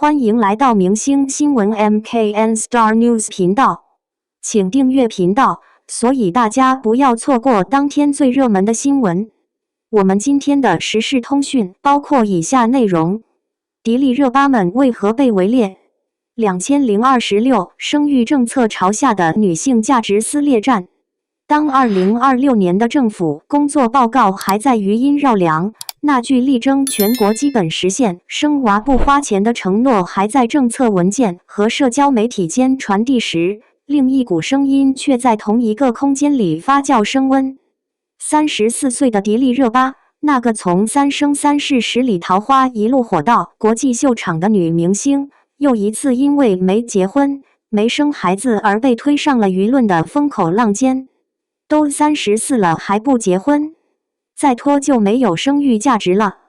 欢迎来到明星新闻 MKN Star News 频道，请订阅频道，所以大家不要错过当天最热门的新闻。我们今天的时事通讯包括以下内容：迪丽热巴们为何被围猎？2026生育政策朝下的女性价值撕裂战。当2026年的政府工作报告还在余音绕梁，那句力争全国基本实现生娃不花钱的承诺还在政策文件和社交媒体间传递时，另一股声音却在同一个空间里发酵升温。34岁的迪丽热巴，那个从三生三世十里桃花一路火到国际秀场的女明星，又一次因为没结婚、没生孩子而被推上了舆论的风口浪尖。都34了还不结婚？再拖就没有生育价值了。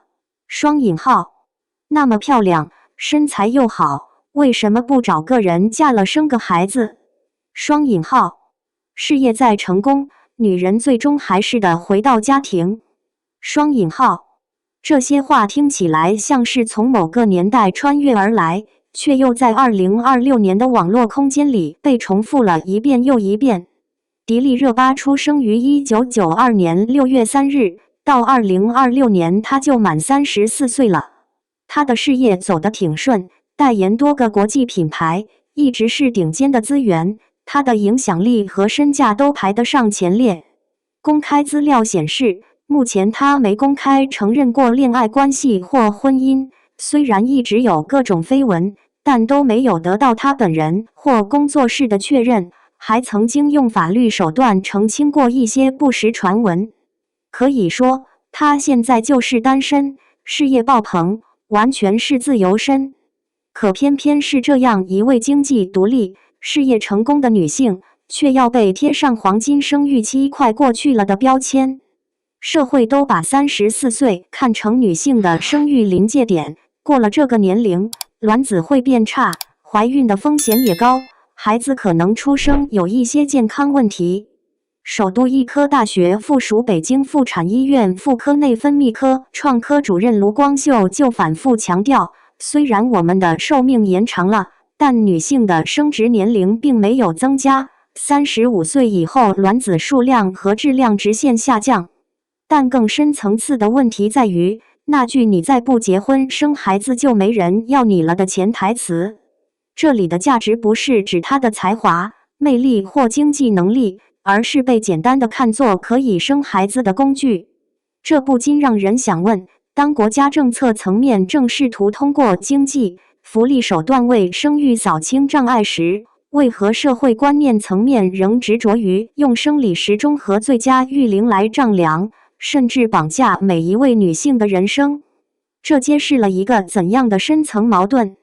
双引号，那么漂亮，身材又好，为什么不找个人嫁了生个孩子？双引号，事业再成功，女人最终还是得回到家庭。双引号，这些话听起来像是从某个年代穿越而来，却又在2026年的网络空间里被重复了一遍又一遍。迪丽热巴出生于1992年6月3日，到2026年她就满34岁了。她的事业走得挺顺，代言多个国际品牌，一直是顶尖的资源，她的影响力和身价都排得上前列。公开资料显示，目前她没公开承认过恋爱关系或婚姻，虽然一直有各种绯闻，但都没有得到她本人或工作室的确认。还曾经用法律手段澄清过一些不实传闻，可以说她现在就是单身，事业爆棚，完全是自由身。可偏偏是这样一位经济独立、事业成功的女性，却要被贴上黄金生育期快过去了的标签。社会都把34岁看成女性的生育临界点，过了这个年龄，卵子会变差，怀孕的风险也高。孩子可能出生有一些健康问题。首都医科大学附属北京妇产医院妇科内分泌科创科主任卢光秀就反复强调，虽然我们的寿命延长了，但女性的生殖年龄并没有增加，35岁以后卵子数量和质量直线下降。但更深层次的问题在于，那句你再不结婚生孩子就没人要你了的潜台词。这里的价值不是指她的才华、魅力或经济能力，而是被简单的看作可以生孩子的工具。这不禁让人想问，当国家政策层面正试图通过经济、福利手段为生育扫清障碍时，为何社会观念层面仍执着于用生理时钟和最佳育龄来丈量，甚至绑架每一位女性的人生？这揭示了一个怎样的深层矛盾？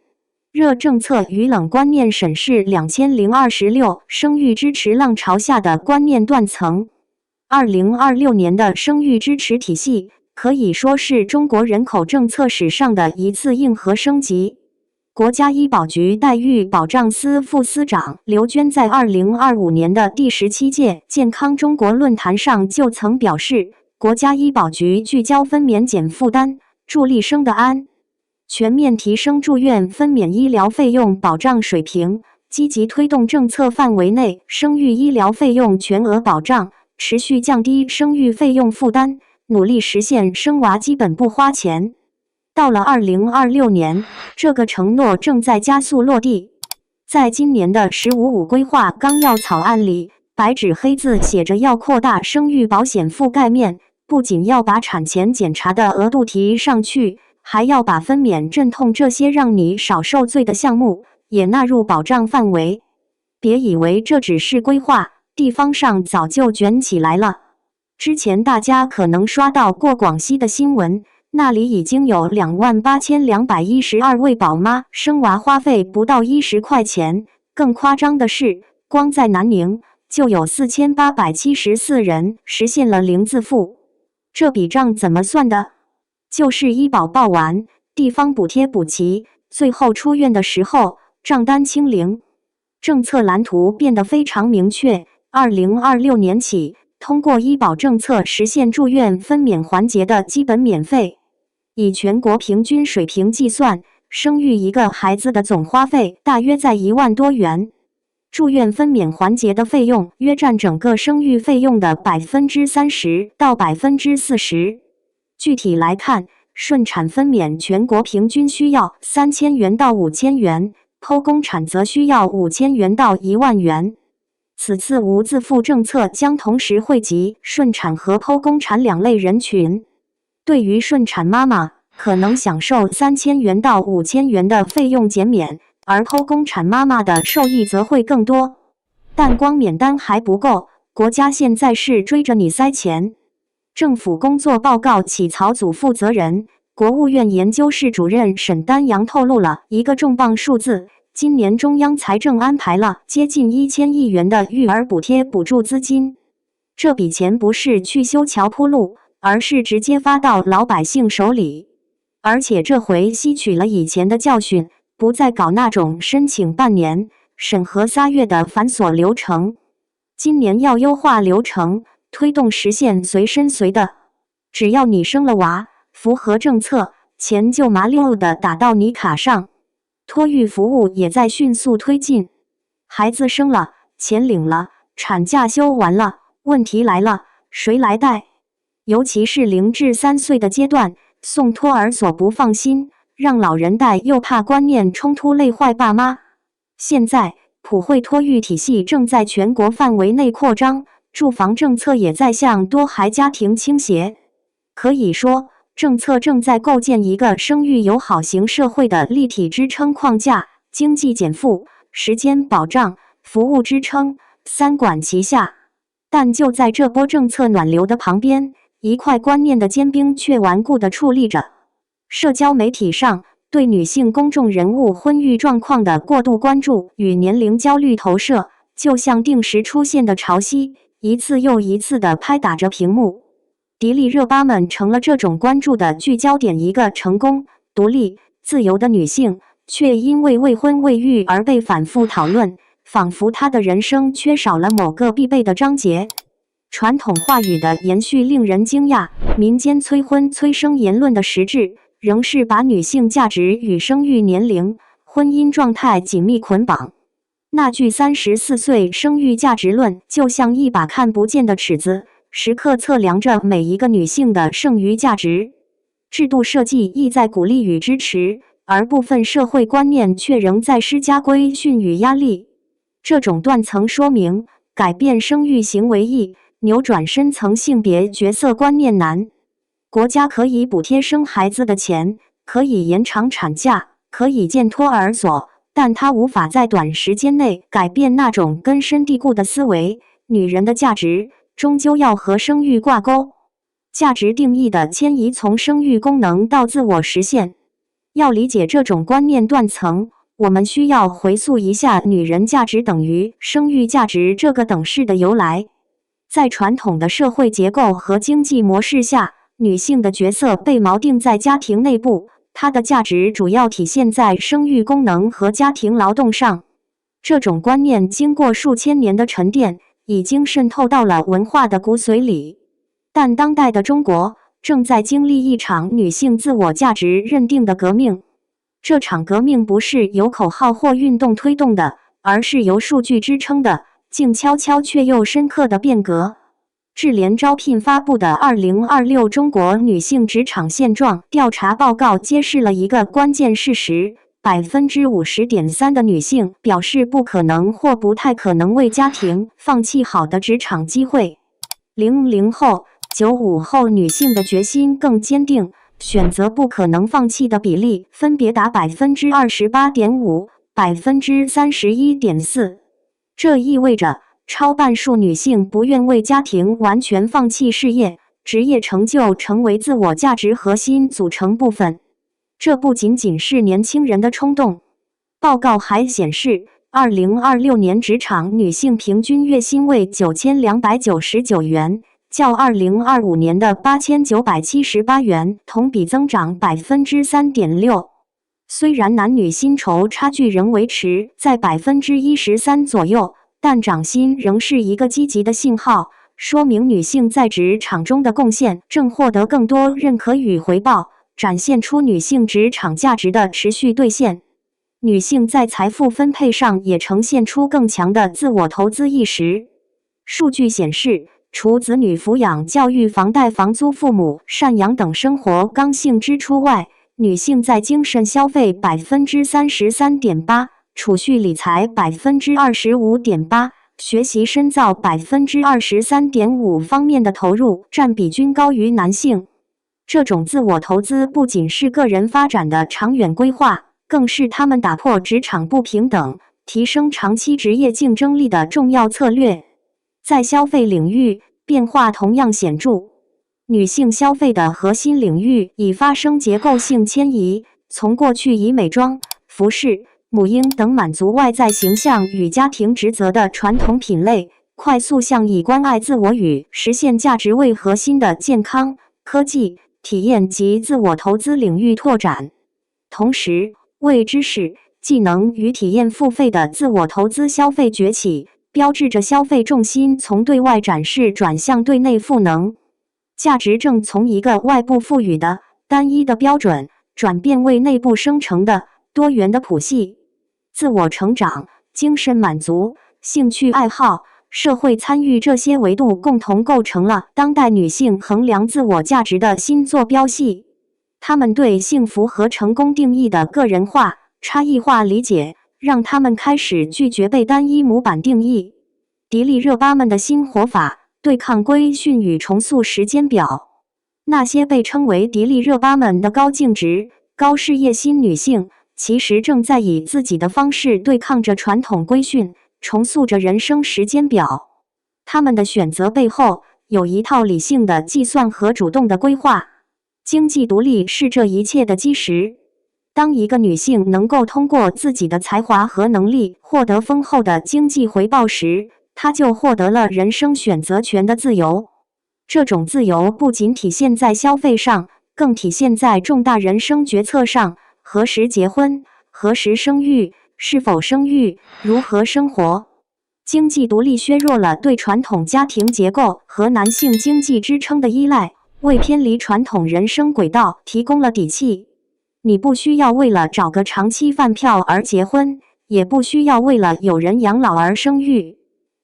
热政策与冷观念审视2026生育支持浪潮下的观念断层。2026年的生育支持体系可以说是中国人口政策史上的一次硬核升级。国家医保局待遇保障司副司长刘娟在2025年的第17届健康中国论坛上就曾表示，国家医保局聚焦分娩减负担，助力生的安，全面提升住院分娩医疗费用保障水平，积极推动政策范围内生育医疗费用全额保障，持续降低生育费用负担，努力实现生娃基本不花钱。到了2026年，这个承诺正在加速落地。在今年的“15+5”规划纲要草案里，白纸黑字写着要扩大生育保险覆盖面，不仅要把产前检查的额度提上去，还要把分娩、阵痛这些让你少受罪的项目也纳入保障范围。别以为这只是规划，地方上早就卷起来了。之前大家可能刷到过广西的新闻，那里已经有28212位宝妈生娃花费不到10块钱。更夸张的是，光在南宁就有4874人实现了零自付。这笔账怎么算的？就是医保报完，地方补贴补齐，最后出院的时候账单清零。政策蓝图变得非常明确，2026年起，通过医保政策实现住院分娩环节的基本免费。以全国平均水平计算，生育一个孩子的总花费大约在1万多元。住院分娩环节的费用约占整个生育费用的30%到40%。具体来看，顺产分娩全国平均需要3000元到5000元，剖宫产则需要5000元到1万元。此次无自付政策将同时惠及顺产和剖宫产两类人群。对于顺产妈妈，可能享受3000元到5000元的费用减免，而剖宫产妈妈的受益则会更多。但光免单还不够，国家现在是追着你塞钱。政府工作报告起草组负责人、国务院研究室主任沈丹阳透露了一个重磅数字：今年中央财政安排了接近1000亿元的育儿补贴补助资金。这笔钱不是去修桥铺路，而是直接发到老百姓手里。而且这回吸取了以前的教训，不再搞那种申请半年、审核3月的繁琐流程。今年要优化流程，推动实现随身随的。只要你生了娃，符合政策，钱就麻溜的打到你卡上。托育服务也在迅速推进。孩子生了，钱领了，产假休完了，问题来了，谁来带？尤其是0至3岁的阶段，送托儿所不放心，让老人带又怕观念冲突累坏爸妈。现在普惠托育体系正在全国范围内扩张，住房政策也在向多孩家庭倾斜。可以说，政策正在构建一个生育友好型社会的立体支撑框架，经济减负、时间保障、服务支撑三管齐下。但就在这波政策暖流的旁边，一块观念的坚冰却顽固地矗立着。社交媒体上对女性公众人物婚育状况的过度关注与年龄焦虑投射，就像定时出现的潮汐，一次又一次地拍打着屏幕。迪丽热巴们成了这种关注的聚焦点。一个成功、独立、自由的女性，却因为未婚未育而被反复讨论，仿佛她的人生缺少了某个必备的章节。传统话语的延续令人惊讶，民间催婚催生言论的实质，仍是把女性价值与生育年龄、婚姻状态紧密捆绑。那句34岁生育价值论，就像一把看不见的尺子，时刻测量着每一个女性的剩余价值。制度设计意在鼓励与支持，而部分社会观念却仍在施加规训与压力。这种断层说明，改变生育行为易，扭转深层性别角色观念难。国家可以补贴生孩子的钱，可以延长产假，可以建托儿所，但它无法在短时间内改变那种根深蒂固的思维：女人的价值终究要和生育挂钩。价值定义的迁移从生育功能到自我实现。要理解这种观念断层，我们需要回溯一下女人价值等于生育价值这个等式的由来。在传统的社会结构和经济模式下，女性的角色被锚定在家庭内部，她的价值主要体现在生育功能和家庭劳动上。这种观念经过数千年的沉淀，已经渗透到了文化的骨髓里。但当代的中国正在经历一场女性自我价值认定的革命。这场革命不是由口号或运动推动的，而是由数据支撑的静悄悄却又深刻的变革。智联招聘发布的2026中国女性职场现状调查报告揭示了一个关键事实：50.3%的女性表示不可能或不太可能为家庭放弃好的职场机会。00后、95后女性的决心更坚定，选择不可能放弃的比例分别达28.5%、31.4%。这意味着超半数女性不愿为家庭完全放弃事业，职业成就成为自我价值核心组成部分。这不仅仅是年轻人的冲动。报告还显示，2026年职场女性平均月薪为9299元，较2025年的8978元同比增长3.6%。虽然男女薪酬差距仍维持在13%左右，但涨薪仍是一个积极的信号，说明女性在职场中的贡献正获得更多认可与回报。展现出女性职场价值的持续兑现。女性在财富分配上也呈现出更强的自我投资意识。数据显示，除子女抚养、教育、房贷、房租、父母赡养等生活刚性支出外，女性在精神消费 33.8%、储蓄理财 25.8%、学习深造 23.5% 方面的投入占比均高于男性。这种自我投资不仅是个人发展的长远规划，更是他们打破职场不平等、提升长期职业竞争力的重要策略。在消费领域，变化同样显著。女性消费的核心领域已发生结构性迁移，从过去以美妆、服饰、母婴等满足外在形象与家庭职责的传统品类，快速向以关爱自我与实现价值为核心的健康、科技、体验及自我投资领域拓展。同时，为知识、技能与体验付费的自我投资消费崛起，标志着消费重心从对外展示转向对内赋能。价值正从一个外部赋予的单一的标准，转变为内部生成的多元的谱系。自我成长、精神满足、兴趣爱好、社会参与这些维度共同构成了当代女性衡量自我价值的新坐标系。她们对幸福和成功定义的个人化、差异化理解，让她们开始拒绝被单一模板定义。迪丽热巴们的新活法，对抗规训与重塑时间表。那些被称为迪丽热巴们的高净值、高事业心女性，其实正在以自己的方式对抗着传统规训，重塑着人生时间表。她们的选择背后，有一套理性的计算和主动的规划。经济独立是这一切的基石。当一个女性能够通过自己的才华和能力获得丰厚的经济回报时，她就获得了人生选择权的自由。这种自由不仅体现在消费上，更体现在重大人生决策上：何时结婚，何时生育，是否生育，如何生活。经济独立削弱了对传统家庭结构和男性经济支撑的依赖，为偏离传统人生轨道提供了底气。你不需要为了找个长期饭票而结婚，也不需要为了有人养老而生育。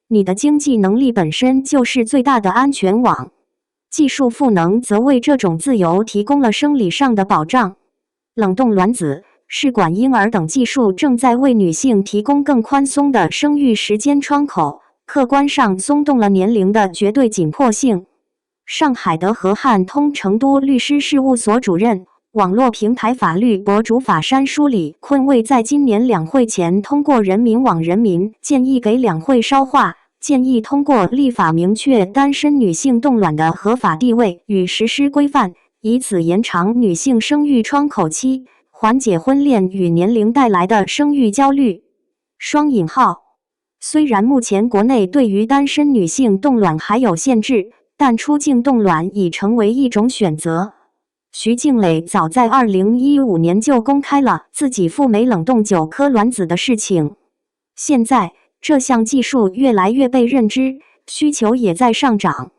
你的经济能力本身就是最大的安全网。技术赋能则为这种自由提供了生理上的保障。冷冻卵子、试管婴儿等技术正在为女性提供更宽松的生育时间窗口，客观上松动了年龄的绝对紧迫性。上海的和汉通成都律师事务所主任、网络平台法律博主法山书李坤为在今年两会前通过人民网人民建议给两会捎话，建议通过立法明确单身女性冻卵的合法地位与实施规范，以此延长女性生育窗口期，缓解婚恋与年龄带来的生育焦虑。双引号。虽然目前国内对于单身女性冻卵还有限制，但出境冻卵已成为一种选择。徐静蕾早在2015年就公开了自己赴美冷冻9颗卵子的事情。现在，这项技术越来越被认知，需求也在上涨。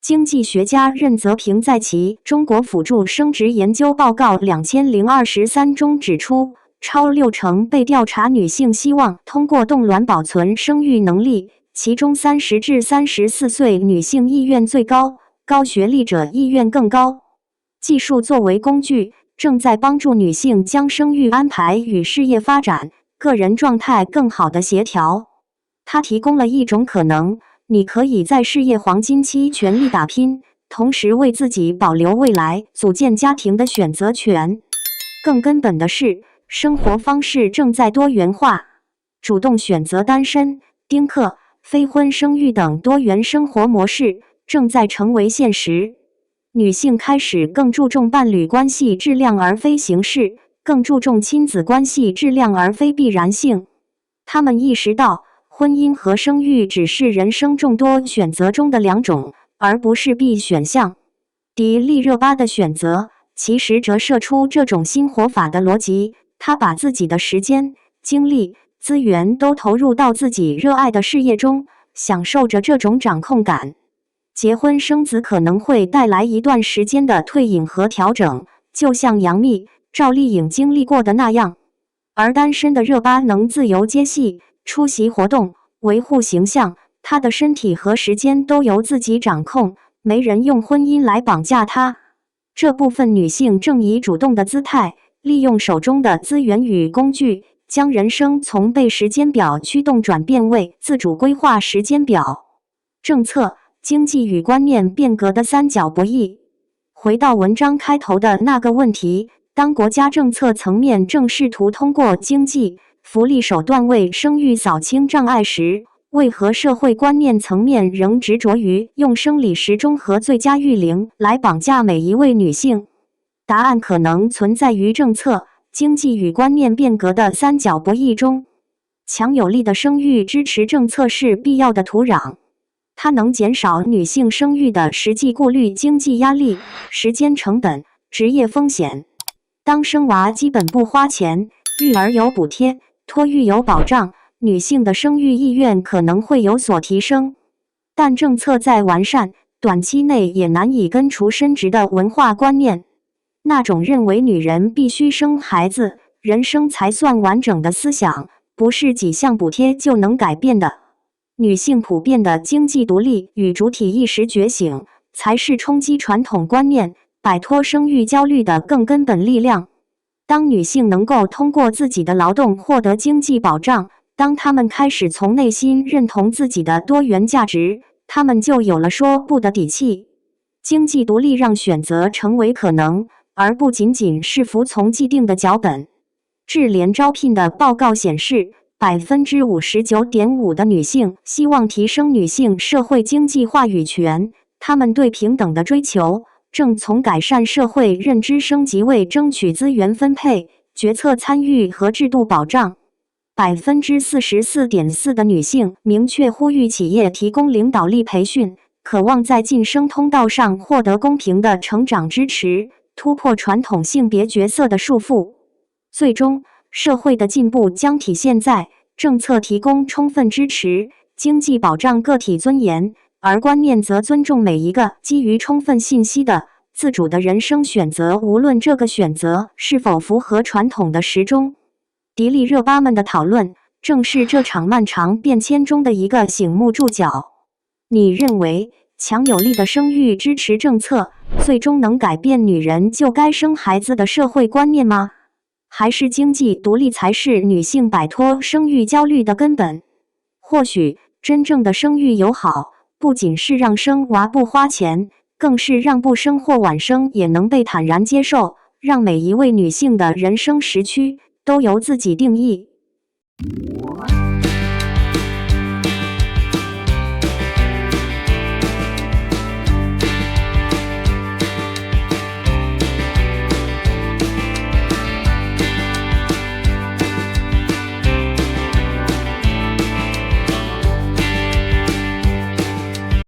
经济学家任泽平在其《中国辅助生殖研究报告2023》中指出，超60%被调查女性希望通过冻卵保存生育能力，其中30至34岁女性意愿最高，高学历者意愿更高。技术作为工具，正在帮助女性将生育安排与事业发展、个人状态更好地协调。它提供了一种可能，你可以在事业黄金期全力打拼，同时为自己保留未来组建家庭的选择权。更根本的是，生活方式正在多元化，主动选择单身、丁克、非婚生育等多元生活模式正在成为现实。女性开始更注重伴侣关系质量而非形式，更注重亲子关系质量而非必然性。她们意识到，婚姻和生育只是人生众多选择中的两种，而不是必选项。迪丽热巴的选择其实折射出这种新活法的逻辑，她把自己的时间、精力、资源都投入到自己热爱的事业中，享受着这种掌控感。结婚生子可能会带来一段时间的退隐和调整，就像杨幂、赵丽颖经历过的那样。而单身的热巴能自由接戏、出席活动、维护形象，她的身体和时间都由自己掌控，没人用婚姻来绑架她。这部分女性正以主动的姿态，利用手中的资源与工具，将人生从被时间表驱动转变为自主规划时间表。政策、经济与观念变革的三角博弈。回到文章开头的那个问题，当国家政策层面正试图通过经济、福利手段为生育扫清障碍时，为何社会观念层面仍执着于用生理时钟和最佳育龄来绑架每一位女性？答案可能存在于政策、经济与观念变革的三角博弈中。强有力的生育支持政策是必要的土壤。它能减少女性生育的实际顾虑经济压力、时间成本、职业风险。当生娃基本不花钱，育儿有补贴，托育有保障，女性的生育意愿可能会有所提升。但政策再完善，短期内也难以根除深植的文化观念。那种认为女人必须生孩子，人生才算完整的思想，不是几项补贴就能改变的。女性普遍的经济独立与主体意识觉醒，才是冲击传统观念、摆脱生育焦虑的更根本力量。当女性能够通过自己的劳动获得经济保障，当她们开始从内心认同自己的多元价值，她们就有了说不的底气。经济独立让选择成为可能，而不仅仅是服从既定的脚本。智联招聘的报告显示，59.5%的女性希望提升女性社会经济话语权，她们对平等的追求正从改善社会认知升级为争取资源分配、决策参与和制度保障。44.4%的女性明确呼吁企业提供领导力培训，渴望在晋升通道上获得公平的成长支持，突破传统性别角色的束缚。最终，社会的进步将体现在政策提供充分支持，经济保障个体尊严，而观念则尊重每一个基于充分信息的自主的人生选择，无论这个选择是否符合传统的时钟。迪丽热巴们的讨论正是这场漫长变迁中的一个醒目注脚。你认为强有力的生育支持政策最终能改变女人就该生孩子的社会观念吗？还是经济独立才是女性摆脱生育焦虑的根本？或许真正的生育友好，不仅是让生娃不花钱，更是让不生或晚生也能被坦然接受，让每一位女性的人生时区都由自己定义。